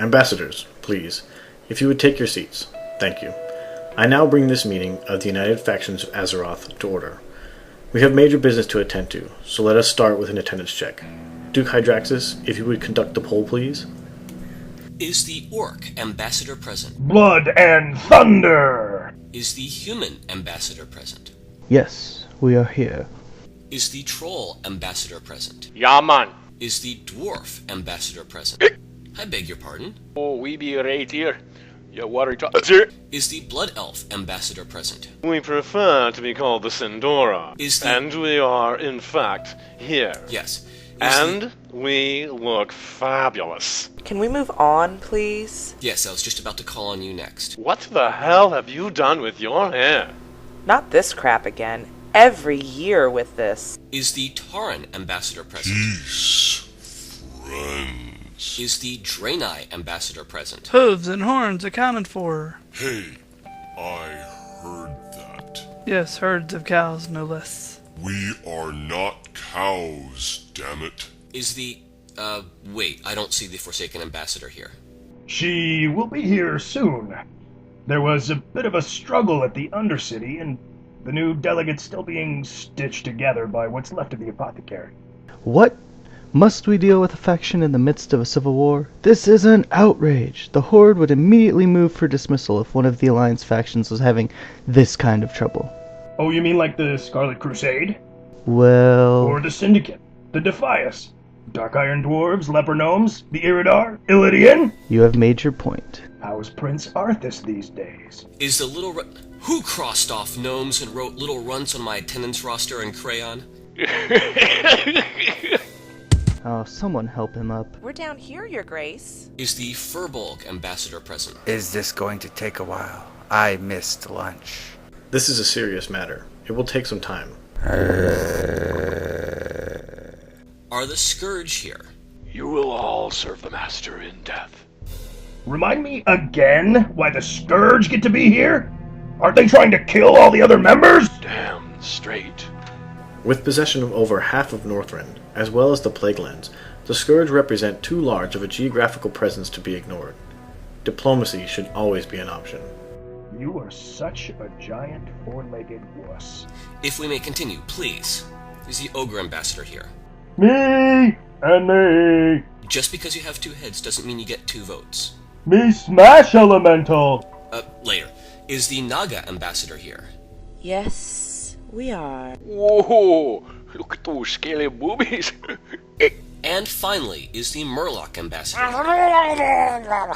Ambassadors, please, if you would take your seats. Thank you. I now bring this meeting of the United Factions of Azeroth to order. We have major business to attend to, so let us start with an attendance check. Duke Hydraxis, if you would conduct the poll, please. Is the Orc Ambassador present? Blood and thunder! Is the Human Ambassador present? Yes, we are here. Is the Troll Ambassador present? Ja, man. Is the Dwarf Ambassador present? I beg your pardon? Oh, we be right here. Yeah, what are you talking? Is the Blood Elf Ambassador present? We prefer to be called the Sindora. Is the- And we are, in fact, here. Yes. And we look fabulous. Can we move on, please? Yes, I was just about to call on you next. What the hell have you done with your hair? Not this crap again. Every year with this. Is the Tauren Ambassador present? Peace, friends. Is the Draenei Ambassador present? Hooves and horns accounted for. Hey, I heard that. Yes, herds of cows, no less. We are not cows, damn it. Is the... wait, I don't see the Forsaken Ambassador here. She will be here soon. There was a bit of a struggle at the Undercity, and the new delegate's still being stitched together by what's left of the apothecary. What? Must we deal with a faction in the midst of a civil war? This is an outrage! The Horde would immediately move for dismissal if one of the Alliance factions was having this kind of trouble. Oh, you mean like the Scarlet Crusade? Well... Or the Syndicate? The Defias? Dark Iron Dwarves, Leper Gnomes, the Iridar, Illidian? You have made your point. How's Prince Arthas these days? Is the little... Who crossed off gnomes and wrote little runts on my attendance roster in crayon? Oh, someone help him up. We're down here, Your Grace. Is the Furbolg Ambassador present? Is this going to take a while? I missed lunch. This is a serious matter. It will take some time. Are the Scourge here? You will all serve the Master in death. Remind me again why the Scourge get to be here? Aren't they trying to kill all the other members? Damn straight. With possession of over half of Northrend, as well as the Plaguelands, the Scourge represent too large of a geographical presence to be ignored. Diplomacy should always be an option. You are such a giant four-legged wuss. If we may continue, please. Is the Ogre Ambassador here? Me and me. Just because you have two heads doesn't mean you get 2 votes. Me smash elemental. Later. Is the Naga Ambassador here? Yes, we are. Whoa, look at those scaly boobies. And finally, is the Murloc Ambassador here?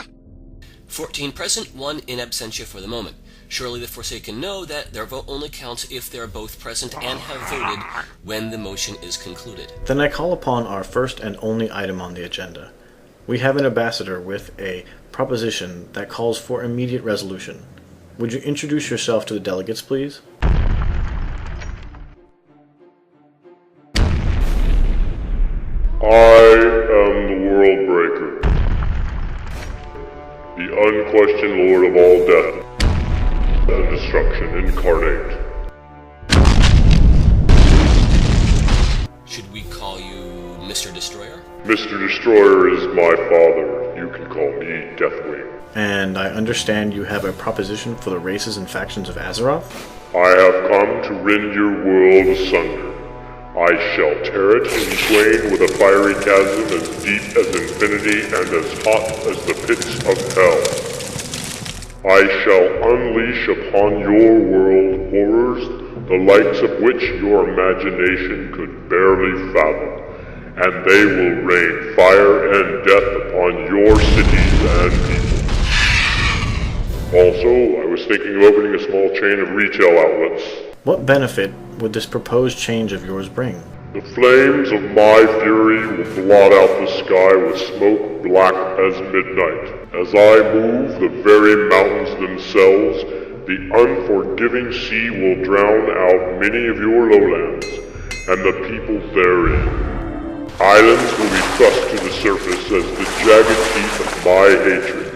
14 present, 1 in absentia for the moment. Surely the Forsaken know that their vote only counts if they're both present and have voted when the motion is concluded. Then I call upon our first and only item on the agenda. We have an ambassador with a proposition that calls for immediate resolution. Would you introduce yourself to the delegates, please? I am the World Breaker, the unquestioned Lord of all death and destruction incarnate. Should we call you Mr. Destroyer? Mr. Destroyer is my father. You can call me Deathwing. And I understand you have a proposition for the races and factions of Azeroth? I have come to rend your world asunder. I shall tear it in twain with a fiery chasm as deep as infinity and as hot as the pits of hell. I shall unleash upon your world horrors, the likes of which your imagination could barely fathom, and they will rain fire and death upon your cities and people. Also, I was thinking of opening a small chain of retail outlets. What benefit would this proposed change of yours bring? The flames of my fury will blot out the sky with smoke black as midnight. As I move the very mountains themselves, the unforgiving sea will drown out many of your lowlands, and the people therein. Islands will be thrust to the surface as the jagged teeth of my hatred,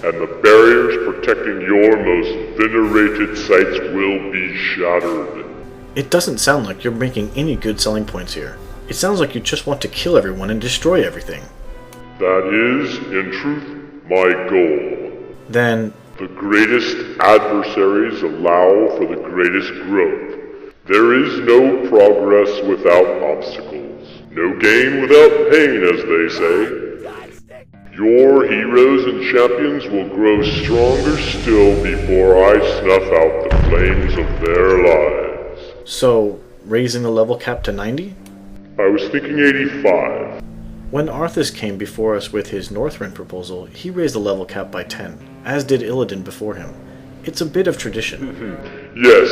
and the barriers protecting your most venerated sites will be shattered. It doesn't sound like you're making any good selling points here. It sounds like you just want to kill everyone and destroy everything. That is, in truth, my goal. Then, The greatest adversaries allow for the greatest growth. There is no progress without obstacles. No gain without pain, as they say. Your heroes and champions will grow stronger still before I snuff out the flames of their lives. so, raising the level cap to 90? I was thinking 85. When Arthas came before us with his Northrend proposal, he raised the level cap by 10, as did Illidan before him. It's a bit of tradition. Yes,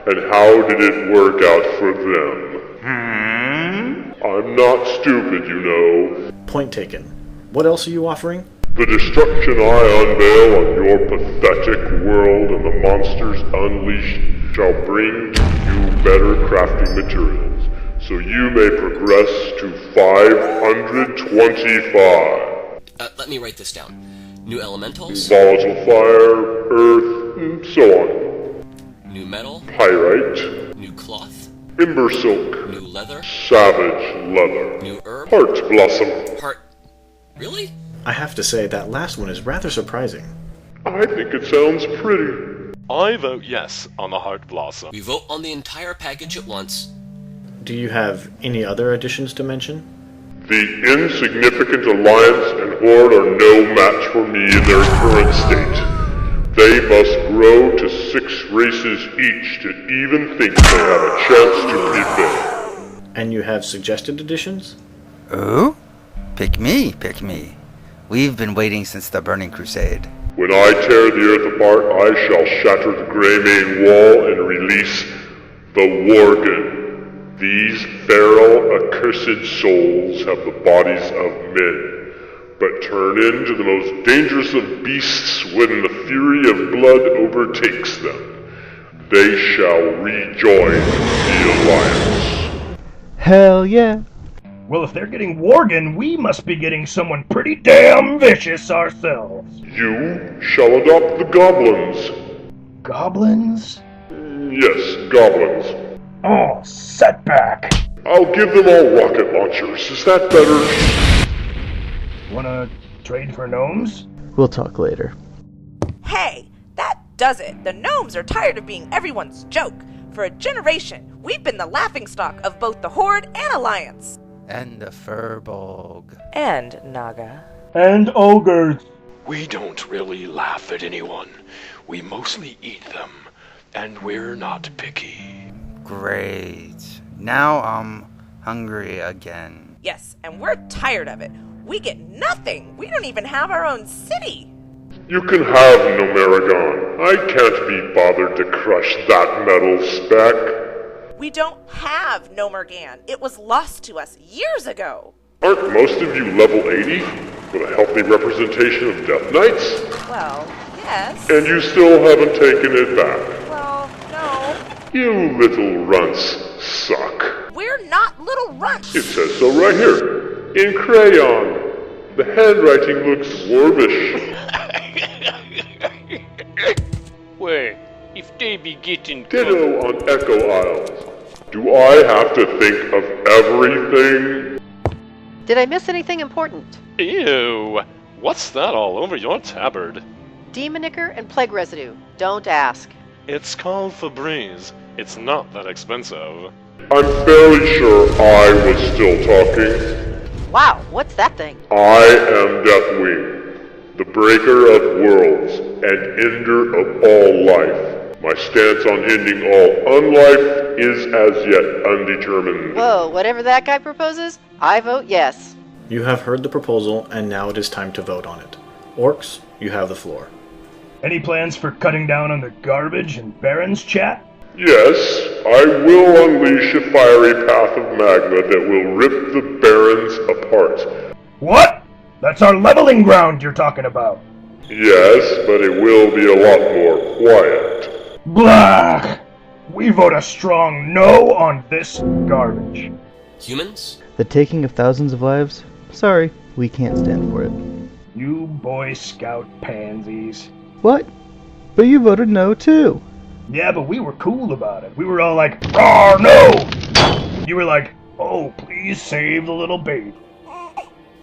and how did it work out for them? I'm not stupid, you know. Point taken. What else are you offering? The destruction I unveil on your pathetic world and the monsters unleashed shall bring to you better crafting materials, so you may progress to 525. Let me write this down. New elementals, Volatile fire, earth, so on. new metal, Pyrite, new cloth, ember silk, new leather, savage leather, new herb, heart blossom. heart. Really? I have to say, that last one is rather surprising. I think it sounds pretty. I vote yes on the Heart Blossom. We vote on the entire package at once. Do you have any other additions to mention? The insignificant Alliance and Horde are no match for me in their current state. They must grow to 6 races each to even think they have a chance to prevail. And you have suggested additions? Ooh? Pick me, pick me. We've been waiting since the Burning Crusade. When I tear the earth apart, I shall shatter the Greymane Wall and release the Worgen. These feral, accursed souls have the bodies of men, but turn into the most dangerous of beasts when the fury of blood overtakes them. They shall rejoin the Alliance. Hell yeah. Well, if they're getting Worgen, we must be getting someone pretty damn vicious ourselves. You shall adopt the goblins. Goblins? Yes, goblins. Oh, setback. I'll give them all rocket launchers. Is that better? Wanna trade for gnomes? We'll talk later. Hey, that does it. The gnomes are tired of being everyone's joke. For a generation, we've been the laughingstock of both the Horde and Alliance. And the Furbolg. And Naga. And ogres. We don't really laugh at anyone. We mostly eat them. And we're not picky. Great. Now I'm hungry again. Yes, and we're tired of it. We get nothing. We don't even have our own city. You can have Nomeragon. I can't be bothered to crush that metal speck. We don't have Nomergan. It was lost to us years ago. Aren't most of you level 80? With a healthy representation of Death Knights? Well, yes. And you still haven't taken it back. Well, no. You little runts suck. We're not little runts. It says so right here. In crayon. The handwriting looks dwarvish. Well, if they be getting... Ditto on Echo Isles. Do I have to think of everything? Did I miss anything important? Ew! What's that all over your tabard? Demon Ichor and Plague Residue. Don't ask. It's called Febreze. It's not that expensive. I'm fairly sure I was still talking. Wow, what's that thing? I am Deathwing, the breaker of worlds and ender of all life. My stance on ending all unlife is as yet undetermined. Whoa, whatever that guy proposes, I vote yes. You have heard the proposal, and now it is time to vote on it. Orcs, you have the floor. Any plans for cutting down on the garbage and barons, chat? Yes, I will unleash a fiery path of magma that will rip the barons apart. What? That's our leveling ground you're talking about. Yes, but it will be a lot more quiet. Blah! We vote a strong no on this garbage. Humans? The taking of thousands of lives? Sorry, we can't stand for it. You Boy Scout pansies. What? But you voted no too. Yeah, but we were cool about it. We were all like, "Rawr, no!" You were like, "Oh, please save the little baby."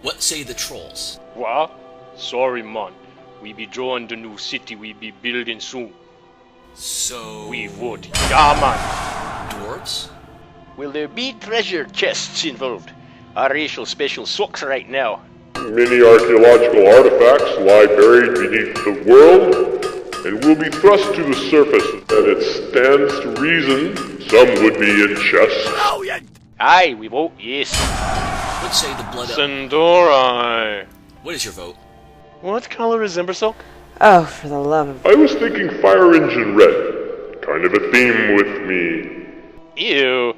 What say the trolls? What? Sorry, man. We be drawing the new city we be building soon. So... We would. Yeah, man. Dwarves? Will there be treasure chests involved? Our racial special sucks right now. Many archaeological artifacts lie buried beneath the world, and will be thrust to the surface, and it stands to reason some would be in chests. Oh, yeah. Aye, we vote yes. Let's say the blood... Sandori. What is your vote? What color is Embersilk? Oh, for the love of... I was thinking fire engine red. Kind of a theme with me. Ew.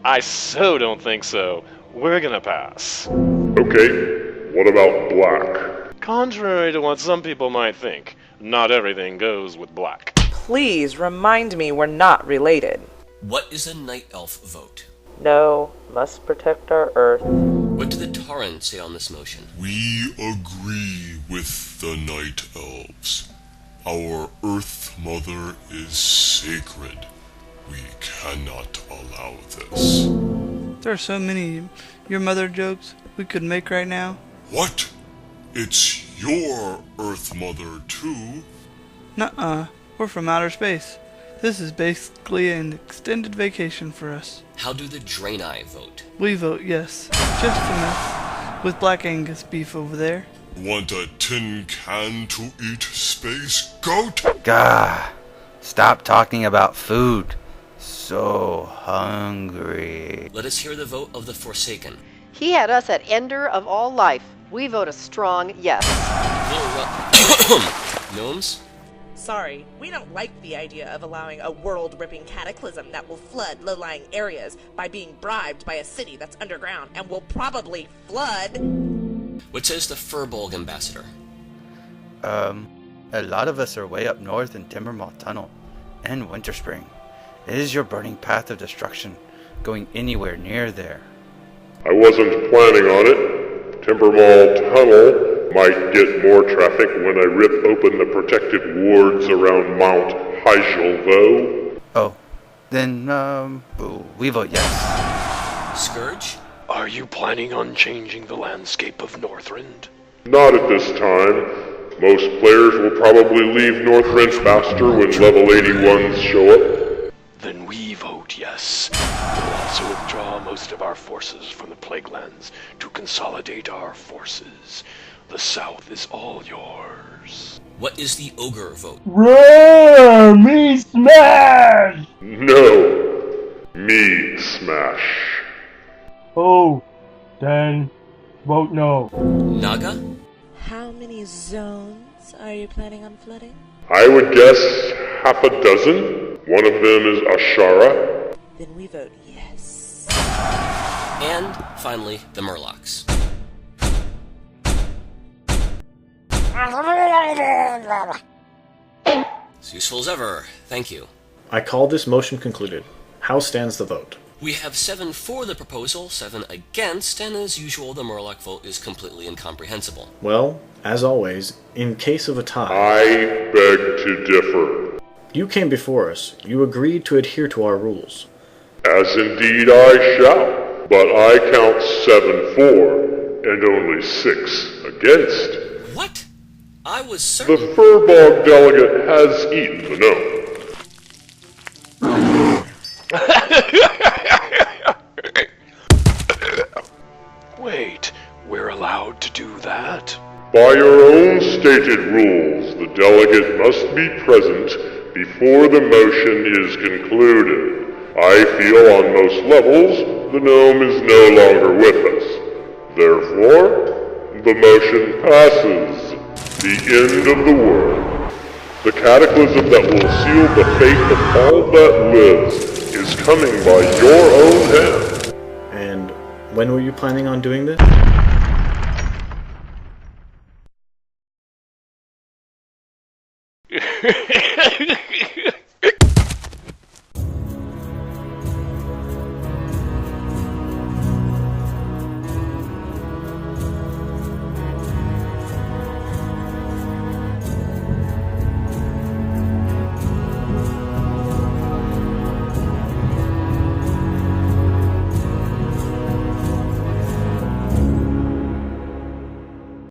I so don't think so. We're gonna pass. Okay, what about black? Contrary to what some people might think, not everything goes with black. Please remind me we're not related. What is a Night Elf vote? No, must protect our Earth. What do the Tauren say on this motion? We agree with the Night Elves. Our Earth Mother is sacred. We cannot allow this. There are so many your mother jokes we could make right now. What? It's your Earth Mother too? Nuh-uh. We're from outer space. This is basically an extended vacation for us. How do the Draenei vote? We vote yes. Just to mess with Black Angus beef over there. Want a tin can to eat, space goat? Gah! Stop talking about food. So hungry. Let us hear the vote of the Forsaken. He had us at ender of all life. We vote a strong yes. Gnomes? Sorry, we don't like the idea of allowing a world-ripping cataclysm that will flood low-lying areas by being bribed by a city that's underground and will probably flood. What says the Furbolg ambassador? A lot of us are way up north in Timbermaw Tunnel and Winterspring. It is your burning path of destruction, going anywhere near there. I wasn't planning on it. Timbermall Tunnel might get more traffic when I rip open the protective wards around Mount Hyjal, though. Oh, then, we vote yes. Scourge? Are you planning on changing the landscape of Northrend? Not at this time. Most players will probably leave Northrend faster when level 81s show up. Then we vote yes. We'll also withdraw most of our forces from the Plaguelands to consolidate our forces. The south is all yours. What is the Ogre vote? Roar! Me smash! No. Me smash. Oh, then vote no. Naga? How many zones are you planning on flooding? I would guess half a dozen. One of them is Ashara. Then we vote yes. And, finally, the Murlocs. As useful as ever. Thank you. I call this motion concluded. How stands the vote? We have 7 for the proposal, 7 against, and as usual, the Murloc vote is completely incomprehensible. Well, as always, in case of a tie... I beg to differ. You came before us. You agreed to adhere to our rules. As indeed I shall, but I count 7 for, and only 6 against. What? I was certain... The Furbog delegate has eaten the gnome. Wait, we're allowed to do that? By your own stated rules, the delegate must be present before the motion is concluded. I feel on most levels the gnome is no longer with us. Therefore, the motion passes. The end of the world. The cataclysm that will seal the fate of all that lives is coming by your own hand. And when were you planning on doing this?